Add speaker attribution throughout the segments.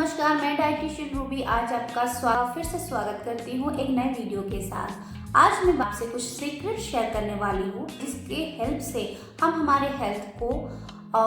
Speaker 1: नमस्कार, मैं dietitian Ruby आज आपका फिर से स्वागत करती हूँ एक नए वीडियो के साथ। आज मैं आपसे कुछ सीक्रेट शेयर करने वाली हूँ जिसके हेल्प से हम हमारे हेल्थ को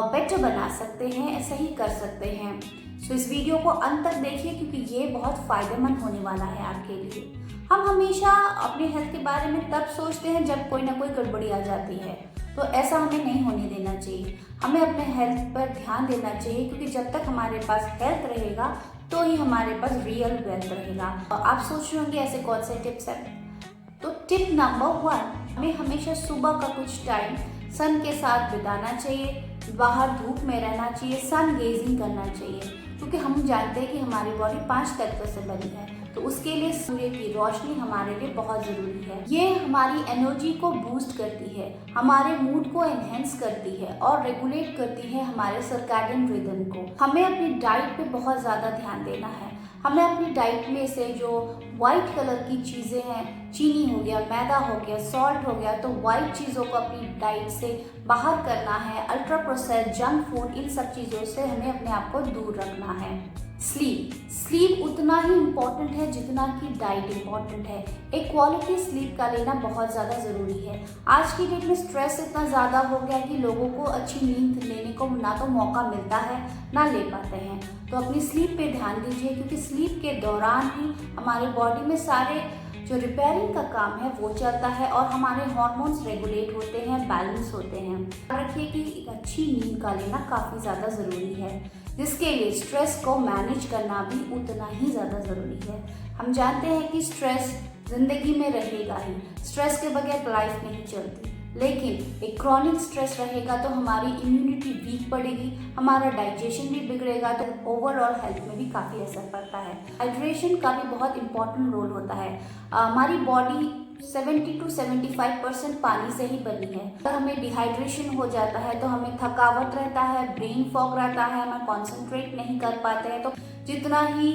Speaker 1: बेटर बना सकते हैं, सही कर सकते हैं। सो इस वीडियो को अंत तक देखिए क्योंकि ये बहुत फायदेमंद होने वाला है आपके लिए। हम हमेशा अपने हेल्थ के बारे में तब सोचते हैं जब कोई ना कोई गड़बड़ी आ जाती है, तो ऐसा हमें नहीं होने देना चाहिए। हमें अपने हेल्थ पर ध्यान देना चाहिए क्योंकि जब तक हमारे पास हेल्थ रहेगा तो ही हमारे पास रियल वेल्थ रहेगा। आप सोच रहे होंगे ऐसे कौन से टिप्स हैं। तो टिप नंबर 1, हमें हमेशा सुबह का कुछ टाइम सन के साथ बिताना चाहिए, बाहर धूप में रहना चाहिए, सन गेजिंग करना चाहिए क्योंकि हम जानते हैं कि हमारी बॉडी 5 तत्व से बनी है, तो उसके लिए सूर्य की रोशनी हमारे लिए बहुत ज़रूरी है। ये हमारी एनर्जी को बूस्ट करती है, हमारे मूड को एनहेंस करती है और रेगुलेट करती है हमारे सर्कैडियन रिदम को। हमें अपनी डाइट पे बहुत ज़्यादा ध्यान देना है। हमें अपनी डाइट में से जो वाइट कलर की चीज़ें हैं, चीनी हो गया, मैदा हो गया, सॉल्ट हो गया, तो वाइट चीज़ों को अपनी डाइट से बाहर करना है। अल्ट्रा प्रोसेस्ड जंक फूड, इन सब चीज़ों से हमें अपने आप को दूर रखना है। स्लीप उतना ही इम्पॉर्टेंट है जितना कि डाइट इम्पॉर्टेंट है। एक क्वालिटी स्लीप का लेना बहुत ज़्यादा ज़रूरी है। आज की डेट में स्ट्रेस इतना ज़्यादा हो गया है कि लोगों को अच्छी नींद लेने को ना तो मौका मिलता है ना ले पाते हैं। तो अपनी स्लीप पे ध्यान दीजिए क्योंकि स्लीप के दौरान ही हमारे बॉडी में सारे जो रिपेयरिंग का काम है वो चलता है और हमारे हार्मोन्स रेगुलेट होते हैं, बैलेंस होते हैं। रखिए कि एक अच्छी नींद का लेना काफ़ी ज़्यादा ज़रूरी है, जिसके लिए स्ट्रेस को मैनेज करना भी उतना ही ज़्यादा ज़रूरी है। हम जानते हैं कि स्ट्रेस ज़िंदगी में रहेगा ही, स्ट्रेस के बगैर लाइफ नहीं चलती, लेकिन एक क्रॉनिक स्ट्रेस रहेगा तो हमारी इम्यूनिटी वीक पड़ेगी, हमारा डाइजेशन भी बिगड़ेगा, तो ओवरऑल हेल्थ में भी काफ़ी असर पड़ता है। हाइड्रेशन का भी बहुत इंपॉर्टेंट रोल होता है। हमारी बॉडी 70 to 75% पानी से ही बनी है। अगर हमें डिहाइड्रेशन हो जाता है तो हमें थकावट रहता है, ब्रेन फॉग रहता है, हमें कॉन्सेंट्रेट नहीं कर पाते हैं। तो जितना ही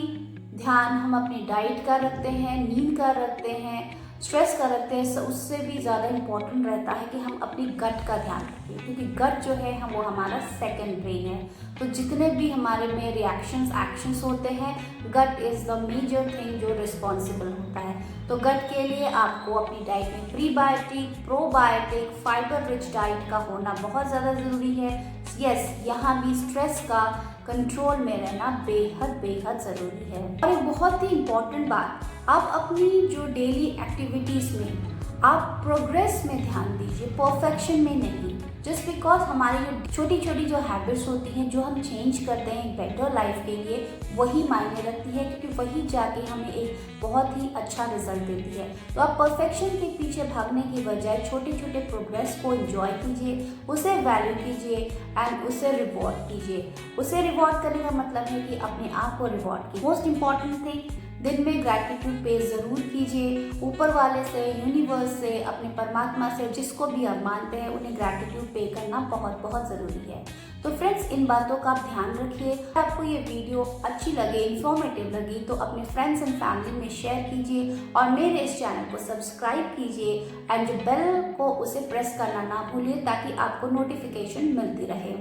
Speaker 1: ध्यान हम अपनी डाइट का रखते हैं, नींद का रखते हैं, स्ट्रेस का रखते हैं, उससे भी ज़्यादा इम्पॉर्टेंट रहता है कि हम अपनी गट का ध्यान रखें क्योंकि गट जो है वो हमारा सेकंड ब्रेन है। तो जितने भी हमारे में रिएक्शंस एक्शंस होते हैं, gut is the major thing जो रिस्पॉन्सिबल होता है। तो गट के लिए आपको अपनी डाइट में prebiotic, probiotic, fibre rich diet का होना बहुत ज़्यादा ज़रूरी है। यहाँ भी स्ट्रेस का कंट्रोल में रहना बेहद ज़रूरी है। और एक बहुत ही इम्पॉर्टेंट बात, आप अपनी जो डेली एक्टिविटीज़ में आप प्रोग्रेस में ध्यान दीजिए, परफेक्शन में नहीं। जस्ट बिकॉज हमारी जो छोटी छोटी जो हैबिट्स होती हैं जो हम चेंज करते हैं एक बेटर लाइफ के लिए, वही मायने रखती है क्योंकि वही जाके हमें एक बहुत ही अच्छा रिजल्ट देती है। तो आप परफेक्शन के पीछे भागने की बजाय छोटे छोटे प्रोग्रेस को एंजॉय कीजिए, उसे वैल्यू कीजिए एंड उसे रिवॉर्ड कीजिए। उसे रिवॉर्ड करने का मतलब है कि अपने आप को रिवॉर्ड कीजिए। मोस्ट इंपॉर्टेंट थिंग, दिन में ग्रैटिट्यूड पे ज़रूर कीजिए। ऊपर वाले से, यूनिवर्स से, अपने परमात्मा से, जिसको भी आप मानते हैं, उन्हें ग्रैटिट्यूड पे करना बहुत ज़रूरी है। तो फ्रेंड्स, इन बातों का आप ध्यान रखिए। आपको ये वीडियो अच्छी लगे, इन्फॉर्मेटिव लगी तो अपने फ्रेंड्स एंड फैमिली में शेयर कीजिए और मेरे इस चैनल को सब्सक्राइब कीजिए एंड जो बेल को उसे प्रेस करना ना भूलिए ताकि आपको नोटिफिकेशन मिलती रहे।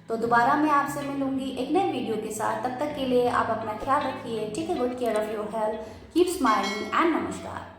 Speaker 1: तो दोबारा मैं आपसे मिलूंगी एक नए वीडियो के साथ। तब तक के लिए आप अपना ख्याल रखिए। Take a good care of your health, keep smiling and नमस्कार।